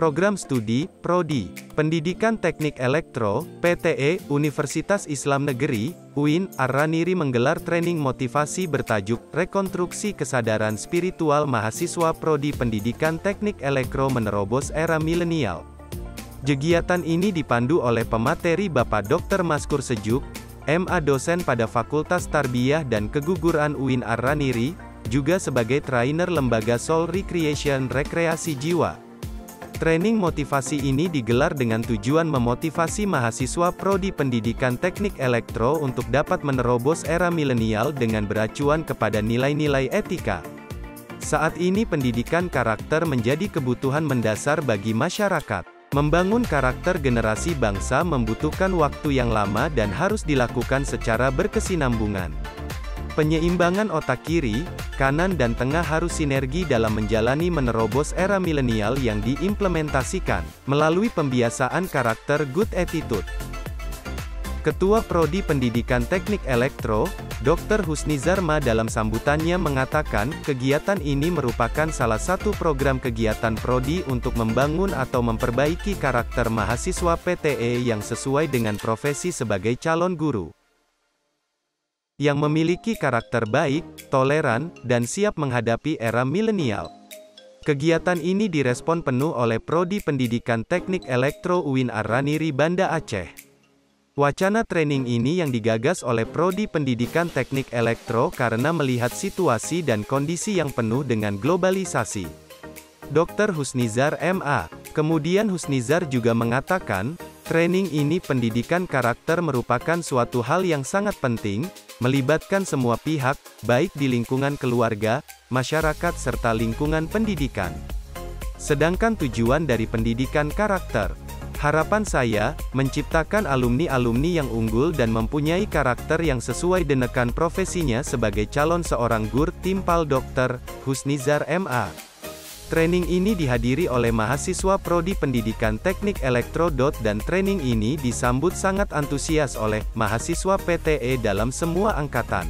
Program Studi, Prodi, Pendidikan Teknik Elektro, PTE, Universitas Islam Negeri, UIN, Ar-Raniri menggelar training motivasi bertajuk, Rekonstruksi Kesadaran Spiritual Mahasiswa Prodi Pendidikan Teknik Elektro Menerobos Era Milenial. Kegiatan ini dipandu oleh pemateri Bapak Dr. Maskur Sejuk, MA dosen pada Fakultas Tarbiyah dan Keguguran UIN Ar-Raniri, juga sebagai trainer lembaga Soul Recreation Rekreasi Jiwa. Training motivasi ini digelar dengan tujuan memotivasi mahasiswa Prodi Pendidikan Teknik Elektro untuk dapat menerobos era milenial dengan beracuan kepada nilai-nilai etika. Saat ini pendidikan karakter menjadi kebutuhan mendasar bagi masyarakat. Membangun karakter generasi bangsa membutuhkan waktu yang lama dan harus dilakukan secara berkesinambungan. Penyeimbangan otak kiri, kanan dan tengah harus sinergi dalam menjalani menerobos era milenial yang diimplementasikan, melalui pembiasaan karakter good attitude. Ketua Prodi Pendidikan Teknik Elektro, Dr. Husni Zarma dalam sambutannya mengatakan, kegiatan ini merupakan salah satu program kegiatan Prodi untuk membangun atau memperbaiki karakter mahasiswa PTE yang sesuai dengan profesi sebagai calon guru, yang memiliki karakter baik, toleran, dan siap menghadapi era milenial. Kegiatan ini direspon penuh oleh Prodi Pendidikan Teknik Elektro UIN Ar-Raniri Banda Aceh. Wacana training ini yang digagas oleh Prodi Pendidikan Teknik Elektro karena melihat situasi dan kondisi yang penuh dengan globalisasi. Dr. Husnizar MA. Kemudian Husnizar juga mengatakan, training ini pendidikan karakter merupakan suatu hal yang sangat penting, melibatkan semua pihak, baik di lingkungan keluarga, masyarakat serta lingkungan pendidikan. Sedangkan tujuan dari pendidikan karakter, harapan saya, menciptakan alumni-alumni yang unggul dan mempunyai karakter yang sesuai dengan profesinya sebagai calon seorang guru, timpal Dr. Husnizar MA. Training ini dihadiri oleh mahasiswa Prodi Pendidikan Teknik Elektro. Dan training ini disambut sangat antusias oleh mahasiswa PTE dalam semua angkatan.